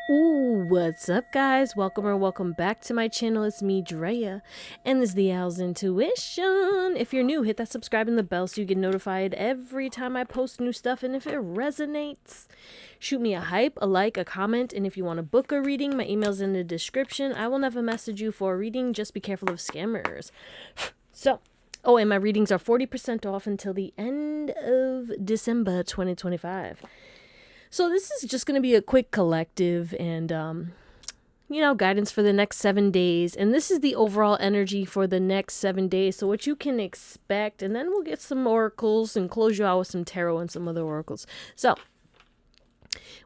Ooh, what's up guys? Welcome back to my channel. It's me, Drea, and this is Theowlsintuition. If you're new, hit that subscribe and the bell so you get notified every time I post new stuff. And if it resonates, shoot me a hype, a like, a comment. And if you want to book a reading, my email's in the description. I will never message you for a reading. Just be careful of scammers. So, oh, and my readings are 40% off until the end of December 2025. So this is just going to be a quick collective and, guidance for the next 7 days. And this is the overall energy for the next 7 days. So what you can expect, and then we'll get some oracles and close you out with some tarot and some other oracles. So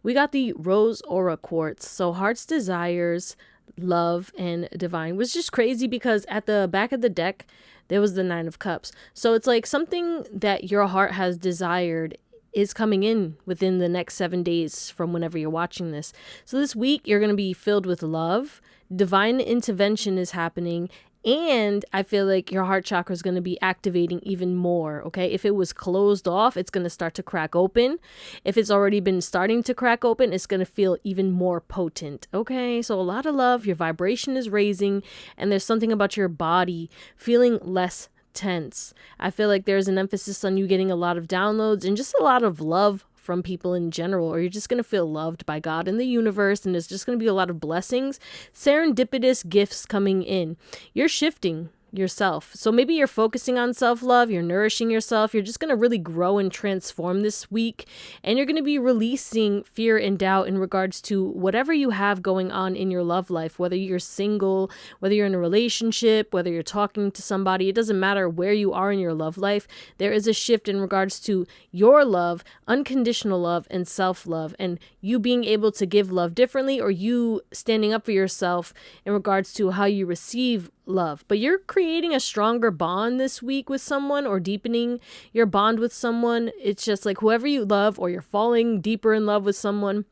we got the Rose Aura Quartz. So heart's desires, love, and divine, was just crazy because at the back of the deck, there was the 9 of Cups. So it's like something that your heart has desired is coming in within the next 7 days from whenever you're watching this. So this week you're going to be filled with love. Divine intervention is happening. And I feel like your heart chakra is going to be activating even more. Okay. If it was closed off, it's going to start to crack open. If it's already been starting to crack open, it's going to feel even more potent. Okay. So a lot of love, your vibration is raising, and there's something about your body feeling less tense. I feel like there's an emphasis on you getting a lot of downloads and just a lot of love from people in general, or you're just going to feel loved by God and the universe, and there's just going to be a lot of blessings, serendipitous gifts coming in. You're shifting yourself. So maybe you're focusing on self-love, you're nourishing yourself, you're just going to really grow and transform this week, and you're going to be releasing fear and doubt in regards to whatever you have going on in your love life, whether you're single, whether you're in a relationship, whether you're talking to somebody. It doesn't matter where you are in your love life. There is a shift in regards to your love, unconditional love, and self-love, and you being able to give love differently, or you standing up for yourself in regards to how you receive love. But you're creating a stronger bond this week with someone, or deepening your bond with someone. It's just like whoever you love, or you're falling deeper in love with someone.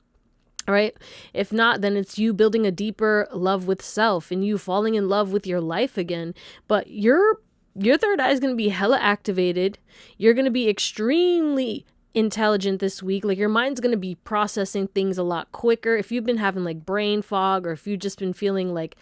All right. If not, then it's you building a deeper love with self and you falling in love with your life again. But your third eye is going to be hella activated. You're going to be extremely intelligent this week. Like your mind's going to be processing things a lot quicker. If you've been having like brain fog, or if you've just been feeling like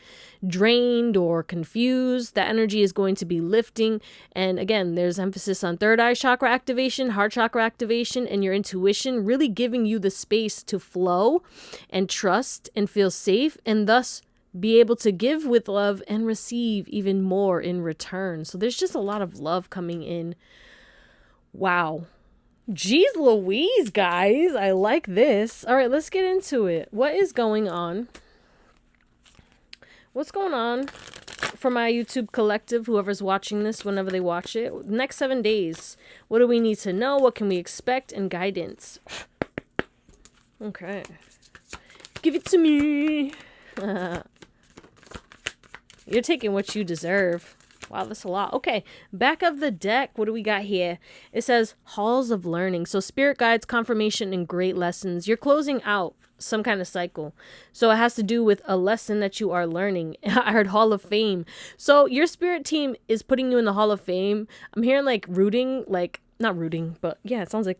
drained or confused, that energy is going to be lifting. And again, there's emphasis on third eye chakra activation, heart chakra activation, and your intuition really giving you the space to flow and trust and feel safe, and thus be able to give with love and receive even more in return. So there's just a lot of love coming in. Wow. Jeez Louise, guys. I like this. All right, let's get into it. What is going on? What's going on for my YouTube collective, whoever's watching this, whenever they watch it? Next 7 days. What do we need to know? What can we expect? And guidance. Okay. Give it to me. You're taking what you deserve. Wow, that's a lot. Okay, back of the deck, what do we got here? It says halls of learning. So spirit guides, confirmation, and great lessons. You're closing out some kind of cycle. So it has to do with a lesson that you are learning. I heard Hall of Fame. So your spirit team is putting you in the Hall of Fame. I'm hearing like rooting, like not rooting, but yeah, it sounds like,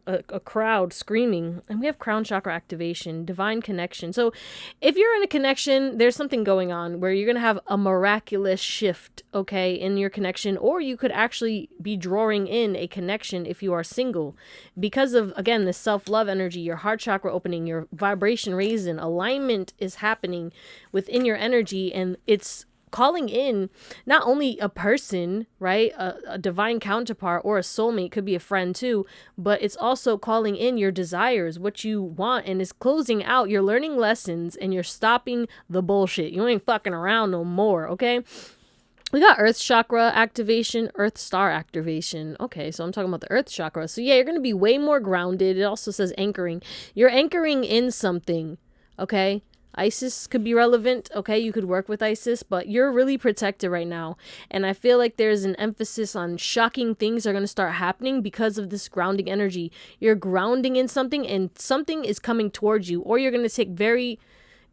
a crowd screaming. And we have crown chakra activation, divine connection. So if you're in a connection, there's something going on where you're going to have a miraculous shift, okay, in your connection. Or you could actually be drawing in a connection if you are single. Because of, again, this self-love energy, your heart chakra opening, your vibration raising, alignment is happening within your energy. And it's calling in not only a person, right, a divine counterpart or a soulmate, could be a friend too, but it's also calling in your desires, what you want, and is closing out. You're learning lessons and you're stopping the bullshit. You ain't fucking around no more, okay? We got Earth chakra activation, Earth star activation. Okay, so I'm talking about the Earth chakra. So yeah, you're going to be way more grounded. It also says anchoring. You're anchoring in something, okay? Isis could be relevant. Okay, you could work with Isis, but you're really protected right now. And I feel like there's an emphasis on shocking things are going to start happening because of this grounding energy. You're grounding in something and something is coming towards you, or you're going to take very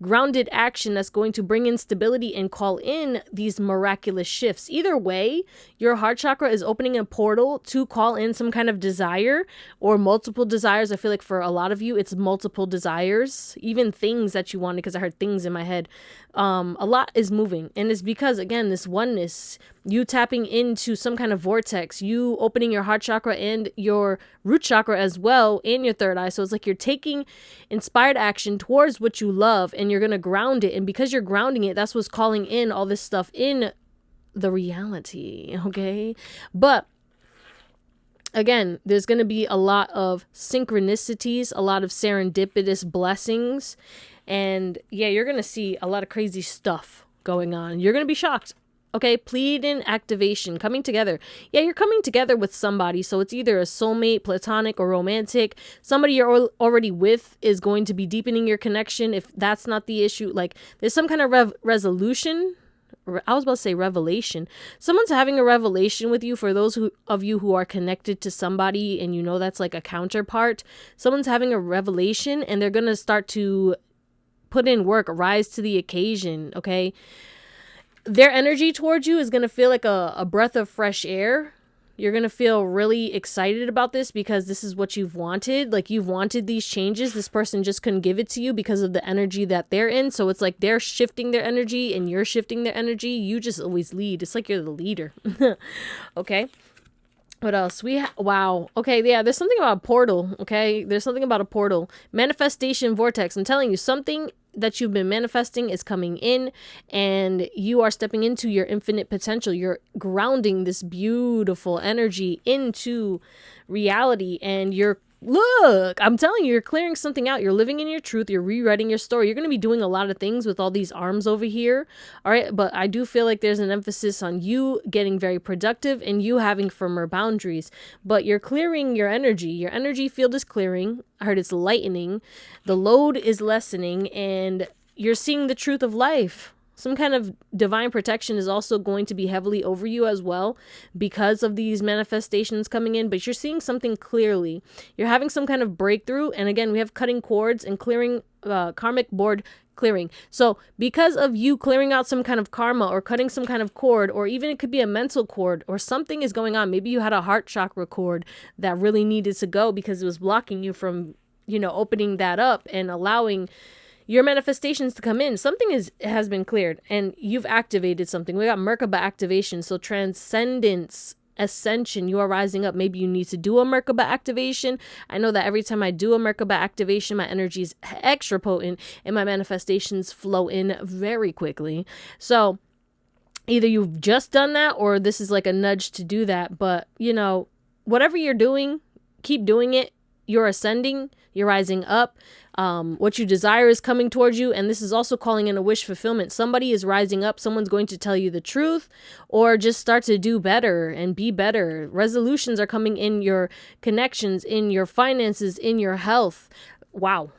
grounded action that's going to bring in stability and call in these miraculous shifts. Either way, your heart chakra is opening a portal to call in some kind of desire or multiple desires. I feel like for a lot of you, it's multiple desires, even things that you wanted, because I heard things in my head. A lot is moving, and it's because, again, this oneness, you tapping into some kind of vortex, you opening your heart chakra and your root chakra as well, and your third eye. So it's like you're taking inspired action towards what you love, and you're going to ground it. And because you're grounding it, that's what's calling in all this stuff in the reality. Okay. But again, there's going to be a lot of synchronicities, a lot of serendipitous blessings. And yeah, you're going to see a lot of crazy stuff going on. You're going to be shocked. Okay, pleading activation, coming together. Yeah, you're coming together with somebody. So it's either a soulmate, platonic, or romantic. Somebody you're already with is going to be deepening your connection. If that's not the issue, like there's some kind of resolution. I was about to say revelation. Someone's having a revelation with you. For those of you who are connected to somebody and you know that's like a counterpart, someone's having a revelation and they're going to start to put in work, rise to the occasion, okay? Their energy towards you is going to feel like a breath of fresh air. You're going to feel really excited about this because this is what you've wanted. Like, you've wanted these changes. This person just couldn't give it to you because of the energy that they're in. So it's like they're shifting their energy and you're shifting their energy. You just always lead. It's like you're the leader. Okay. What else? Wow. Okay, yeah, there's something about a portal, okay? There's something about a portal. Manifestation vortex. I'm telling you, something that you've been manifesting is coming in, and you are stepping into your infinite potential. You're grounding this beautiful energy into reality, and look, I'm telling you, you're clearing something out. You're living in your truth. You're rewriting your story. You're going to be doing a lot of things with all these arms over here. All right. But I do feel like there's an emphasis on you getting very productive and you having firmer boundaries. But you're clearing your energy. Your energy field is clearing. I heard it's lightening. The load is lessening, and you're seeing the truth of life. Some kind of divine protection is also going to be heavily over you as well because of these manifestations coming in, but you're seeing something clearly. You're having some kind of breakthrough. And again, we have cutting cords and clearing, karmic board clearing. So because of you clearing out some kind of karma or cutting some kind of cord, or even it could be a mental cord or something is going on. Maybe you had a heart chakra cord that really needed to go because it was blocking you from, opening that up and allowing your manifestations to come in. Something has been cleared and you've activated something. We got Merkaba activation. So transcendence, ascension, you are rising up. Maybe you need to do a Merkaba activation. I know that every time I do a Merkaba activation, my energy is extra potent and my manifestations flow in very quickly. So either you've just done that or this is like a nudge to do that. But, whatever you're doing, keep doing it. You're ascending, you're rising up. What you desire is coming towards you. And this is also calling in a wish fulfillment. Somebody is rising up. Someone's going to tell you the truth or just start to do better and be better. Resolutions are coming in your connections, in your finances, in your health. Wow.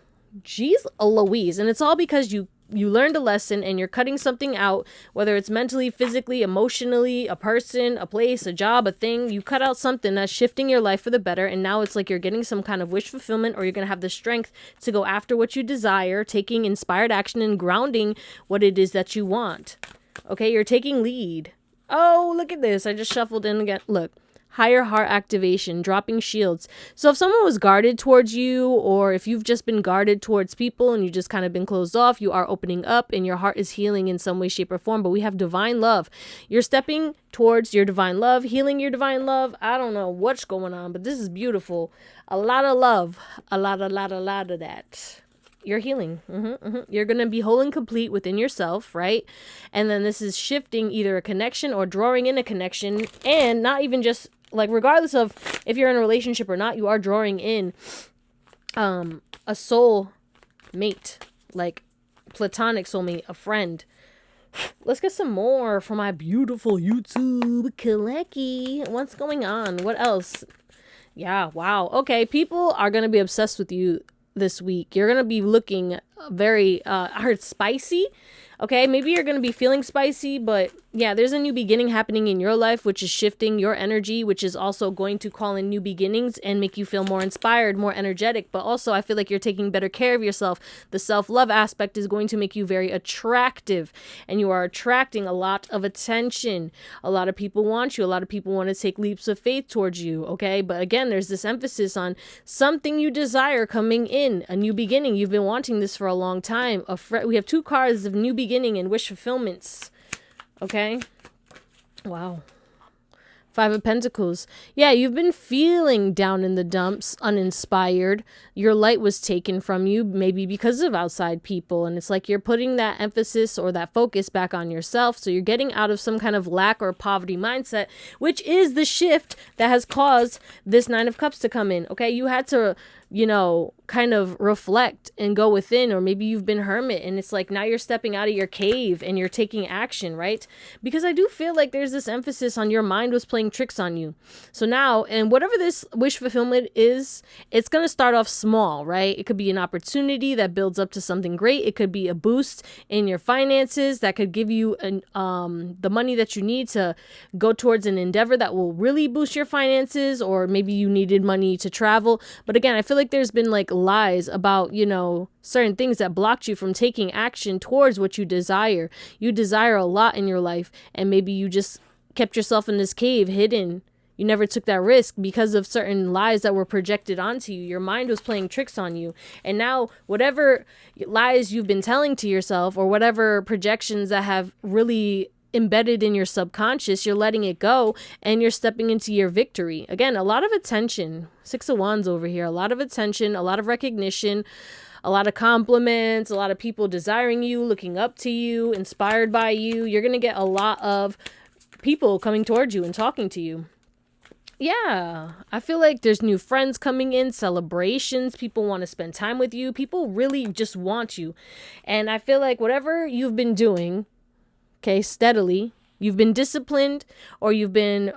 Jeez Louise. And it's all because you learned a lesson and you're cutting something out, whether it's mentally, physically, emotionally, a person, a place, a job, a thing. You cut out something that's shifting your life for the better. And now it's like you're getting some kind of wish fulfillment, or you're going to have the strength to go after what you desire, taking inspired action and grounding what it is that you want. Okay, you're taking lead. Oh, look at this. I just shuffled in again. Look. Higher heart activation, dropping shields. So if someone was guarded towards you, or if you've just been guarded towards people and you just kind of been closed off, you are opening up and your heart is healing in some way, shape, or form. But we have divine love. You're stepping towards your divine love, healing your divine love. I don't know what's going on, but this is beautiful. A lot of love. A lot of that. You're healing. You're going to be whole and complete within yourself, right? And then this is shifting either a connection or drawing in a connection, and not even just like, regardless of if you're in a relationship or not, you are drawing in a soul mate, like platonic soulmate, a friend. Let's get some more from my beautiful YouTube Kaleki. What's going on? What else? Yeah, wow. Okay, people are going to be obsessed with you this week. You're going to be looking very, I heard spicy. Okay, maybe you're going to be feeling spicy, but yeah, there's a new beginning happening in your life, which is shifting your energy, which is also going to call in new beginnings and make you feel more inspired, more energetic. But also, I feel like you're taking better care of yourself. The self-love aspect is going to make you very attractive, and you are attracting a lot of attention. A lot of people want you. A lot of people want to take leaps of faith towards you. Okay, but again, there's this emphasis on something you desire coming in, a new beginning. You've been wanting this for a long time. We have 2 cards of new beginning and wish fulfillments. Okay. Wow. 5 of Pentacles. Yeah, you've been feeling down in the dumps, uninspired. Your light was taken from you, maybe because of outside people. And it's like you're putting that emphasis or that focus back on yourself. So you're getting out of some kind of lack or poverty mindset, which is the shift that has caused this 9 of Cups to come in. Okay, you had to, kind of reflect and go within, or maybe you've been hermit and it's like now you're stepping out of your cave and you're taking action, right? Because I do feel like there's this emphasis on your mind was playing tricks on you. So now, and whatever this wish fulfillment is, it's going to start off small, right? It could be an opportunity that builds up to something great. It could be a boost in your finances that could give you the money that you need to go towards an endeavor that will really boost your finances, or maybe you needed money to travel. But again, I feel like there's been like lies about, certain things that blocked you from taking action towards what you desire. You desire a lot in your life, and maybe you just kept yourself in this cave hidden. You never took that risk because of certain lies that were projected onto you. Your mind was playing tricks on you. And now whatever lies you've been telling to yourself, or whatever projections that have really embedded in your subconscious, you're letting it go and you're stepping into your victory. Again, a lot of attention. 6 of Wands over here. A lot of attention, a lot of recognition, a lot of compliments, a lot of people desiring you, looking up to you, inspired by you. You're going to get a lot of people coming towards you and talking to you. Yeah, I feel like there's new friends coming in, celebrations, people want to spend time with you, people really just want you. And I feel like whatever you've been doing, okay, steadily, you've been disciplined, or you've been,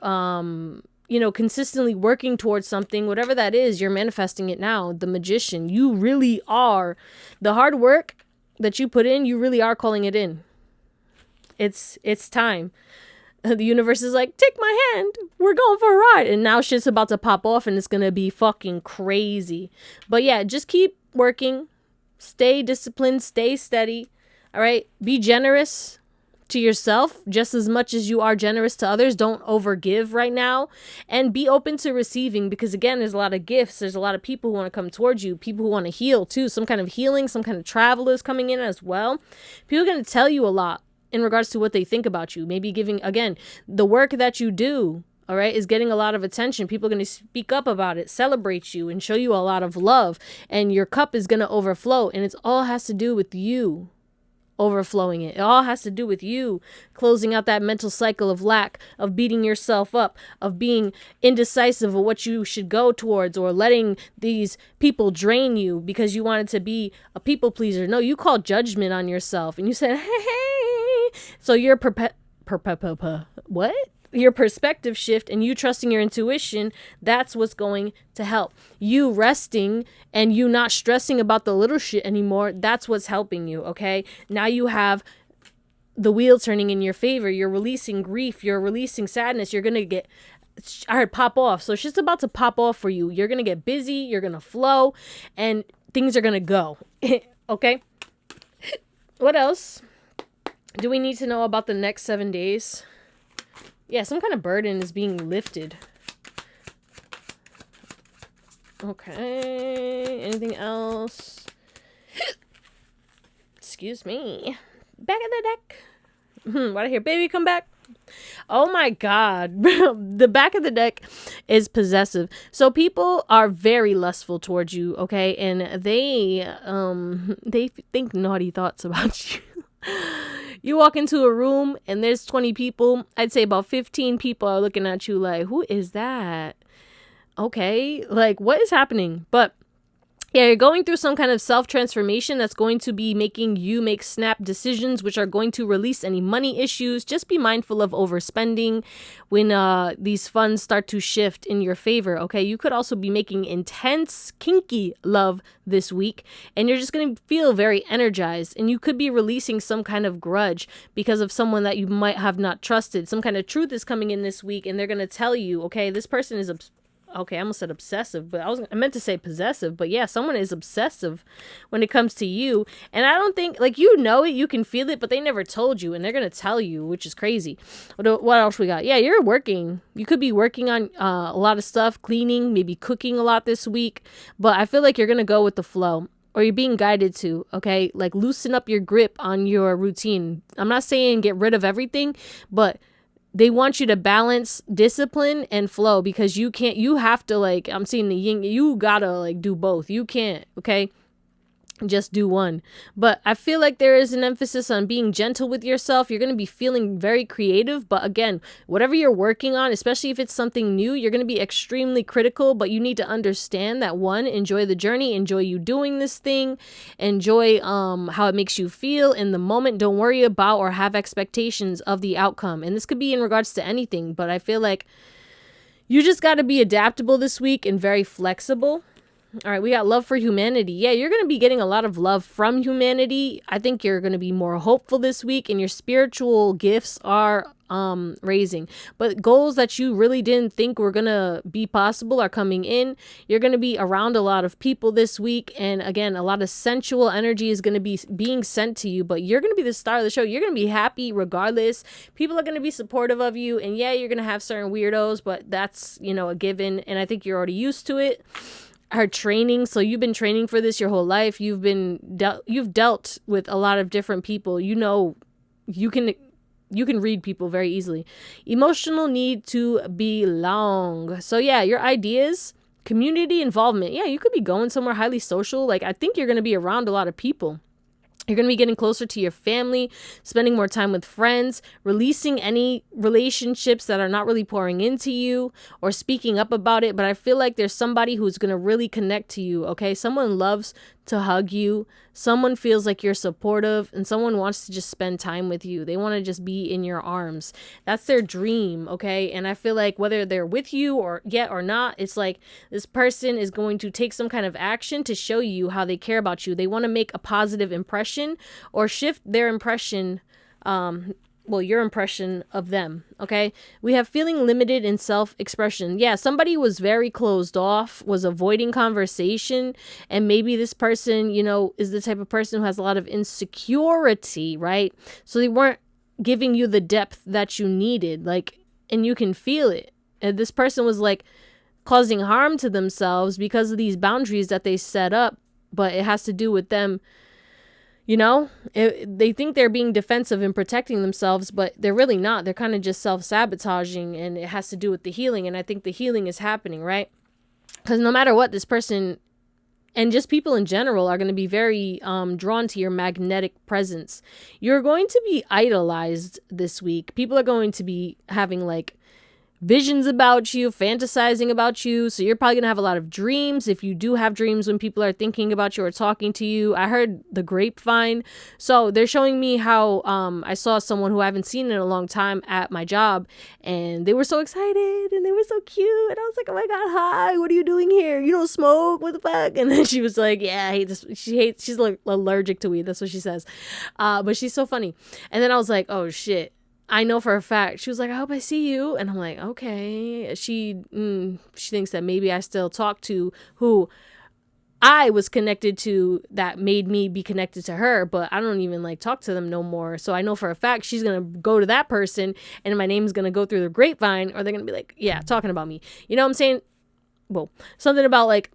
consistently working towards something, whatever that is, you're manifesting it now. The Magician, you really are. The hard work that you put in, you really are calling it in. It's time. The universe is like, take my hand, we're going for a ride. And now shit's about to pop off and it's going to be fucking crazy. But yeah, just keep working, stay disciplined, stay steady. All right. Be generous to yourself just as much as you are generous to others. Don't overgive right now, and be open to receiving, because again, there's a lot of gifts. There's a lot of people who want to come towards you, people who want to heal too. Some kind of healing, some kind of travelers coming in as well. People are going to tell you a lot in regards to what they think about you. Maybe giving, again, the work that you do, all right, is getting a lot of attention. People are going to speak up about it, celebrate you, and show you a lot of love. And your cup is going to overflow. And it all has to do with you overflowing it. It all has to do with you closing out that mental cycle of lack, of beating yourself up, of being indecisive of what you should go towards, or letting these people drain you because you wanted to be a people pleaser. No, you called judgment on yourself and you said, hey. So your what? Your perspective shift and you trusting your intuition, that's what's going to help. You resting and you not stressing about the little shit anymore, that's what's helping you, okay? Now you have the wheel turning in your favor. You're releasing grief. You're releasing sadness. You're going to get, I heard pop off. So shit's about to pop off for you. You're going to get busy. You're going to flow and things are going to go, okay? What else do we need to know about the next 7 days? Yeah, some kind of burden is being lifted. Okay. Anything else? Excuse me. Back of the deck. What I hear? Baby, come back. Oh my God. The back of the deck is possessive. So people are very lustful towards you, okay? And they think naughty thoughts about you. You walk into a room and there's 20 people. I'd say about 15 people are looking at you like, who is that? Okay, like what is happening? But Yeah, you're going through some kind of self-transformation that's going to be making you make snap decisions, which are going to release any money issues. Just be mindful of overspending when these funds start to shift in your favor, okay? You could also be making intense, kinky love this week, and you're just going to feel very energized, and you could be releasing some kind of grudge because of someone that you might have not trusted. Some kind of truth is coming in this week, and they're going to tell you, okay, this person is okay, I almost said obsessive, but I meant to say possessive. But yeah, someone is obsessive when it comes to you. And I don't think, like, you know it, you can feel it, but they never told you, and they're going to tell you, which is crazy. What else we got? Yeah, you're working. You could be working on a lot of stuff, cleaning, maybe cooking a lot this week. But I feel like you're going to go with the flow. Or you're being guided to, okay? Like, loosen up your grip on your routine. I'm not saying get rid of everything, but they want you to balance discipline and flow, because you have to, like, I'm seeing the yin, you gotta, like, do both. You can't, okay, just do one. But I feel like there is an emphasis on being gentle with yourself. You're going to be feeling very creative, but again, whatever you're working on, especially if it's something new, you're going to be extremely critical. But you need to understand that, one, enjoy the journey, enjoy you doing this thing, enjoy how it makes you feel in the moment. Don't worry about or have expectations of the outcome. And this could be in regards to anything, but I feel like you just got to be adaptable this week and very flexible. All right, we got love for humanity. Yeah, you're going to be getting a lot of love from humanity. I think you're going to be more hopeful this week, and your spiritual gifts are raising. But goals that you really didn't think were going to be possible are coming in. You're going to be around a lot of people this week, and again, a lot of sensual energy is going to be being sent to you, but you're going to be the star of the show. You're going to be happy regardless. People are going to be supportive of you, and yeah, you're going to have certain weirdos, but that's, you know, a given, and I think you're already used to it. Her training, so you've been training for this your whole life. You've dealt with a lot of different people. You know, you can read people very easily. Emotional need to belong. So yeah, your ideas, community involvement. Yeah, you could be going somewhere highly social. Like, I think you're going to be around a lot of people. You're going to be getting closer to your family, spending more time with friends, releasing any relationships that are not really pouring into you, or speaking up about it. But I feel like there's somebody who's going to really connect to you, okay? Someone loves to hug you. Someone feels like you're supportive, and someone wants to just spend time with you. They want to just be in your arms. That's their dream, okay? And I feel like whether they're with you or yet or not, it's like this person is going to take some kind of action to show you how they care about you. They want to make a positive impression or shift their impression, your impression of them, okay? We have feeling limited in self-expression. Yeah, somebody was very closed off, was avoiding conversation, and maybe this person, you know, is the type of person who has a lot of insecurity, right? So they weren't giving you the depth that you needed, like, and you can feel it. And this person was, like, causing harm to themselves because of these boundaries that they set up, but it has to do with them. You know, they think they're being defensive and protecting themselves, but they're really not. They're kind of just self-sabotaging, and it has to do with the healing. And I think the healing is happening, right? Because no matter what, this person and just people in general are going to be very drawn to your magnetic presence. You're going to be idolized this week. People are going to be having, like, visions about you, fantasizing about you. So you're probably going to have a lot of dreams. If you do have dreams when people are thinking about you or talking to you, I heard the grapevine. So they're showing me how I saw someone who I haven't seen in a long time at my job, and they were so excited and they were so cute. And I was like, oh my God, hi, what are you doing here? You don't smoke? What the fuck? And then she was like, yeah, I hate this. She's like allergic to weed. That's what she says. But she's so funny. And then I was like, oh shit. I know for a fact. She was like, I hope I see you. And I'm like, okay. She thinks that maybe I still talk to who I was connected to that made me be connected to her, but I don't even, like, talk to them no more. So I know for a fact she's going to go to that person, and my name's going to go through the grapevine, or they're going to be like, yeah, talking about me. You know what I'm saying? Well, something about, like,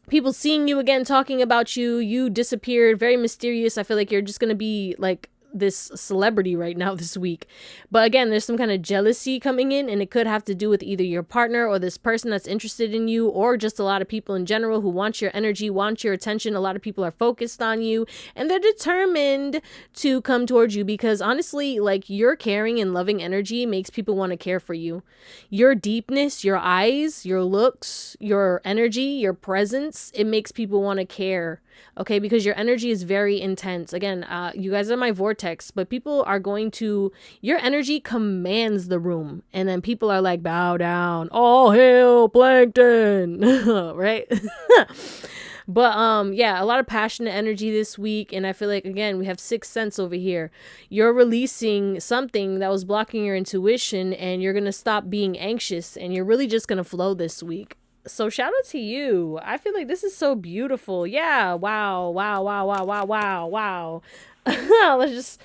people seeing you again, talking about you. You disappeared, very mysterious. I feel like you're just going to be, like, this celebrity right now this week. But again, there's some kind of jealousy coming in, and it could have to do with either your partner or this person that's interested in you, or just a lot of people in general who want your energy, want your attention. A lot of people are focused on you, and they're determined to come towards you because honestly, like, your caring and loving energy makes people want to care for you. Your deepness, your eyes, your looks, your energy, your presence, it makes people want to care. Okay, because your energy is very intense. Again, you guys are my vortex, but people are going to, your energy commands the room, and then people are like, bow down, all hail plankton, right? But yeah, a lot of passionate energy this week, and I feel like, again, we have sixth sense over here. You're releasing something that was blocking your intuition, and you're gonna stop being anxious, and you're really just gonna flow this week. So shout out to you. I feel like this is so beautiful. Yeah. Wow. Wow. Wow. Wow. Wow. Wow. Wow. Let's just,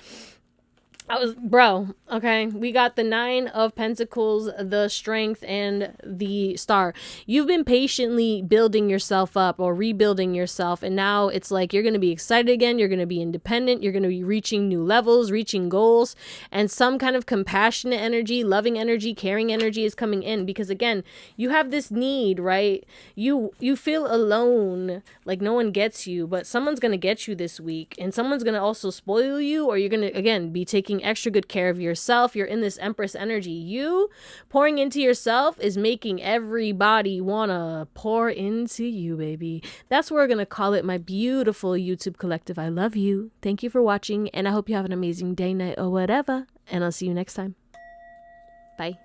bro, okay, we got the 9 of Pentacles, the Strength, and the Star. You've been patiently building yourself up or rebuilding yourself, and now it's like you're going to be excited again, you're going to be independent, you're going to be reaching new levels, reaching goals, and some kind of compassionate energy, loving energy, caring energy is coming in, because again, you have this need, right? You feel alone, like no one gets you, but someone's going to get you this week, and someone's going to also spoil you, or you're going to, again, be taking extra good care of yourself. You're in this Empress energy. You pouring into yourself is making everybody wanna pour into you, baby. That's what we're gonna call it, my beautiful YouTube collective. I love you. Thank you for watching, and I hope you have an amazing day, night, or whatever, and I'll see you next time. Bye.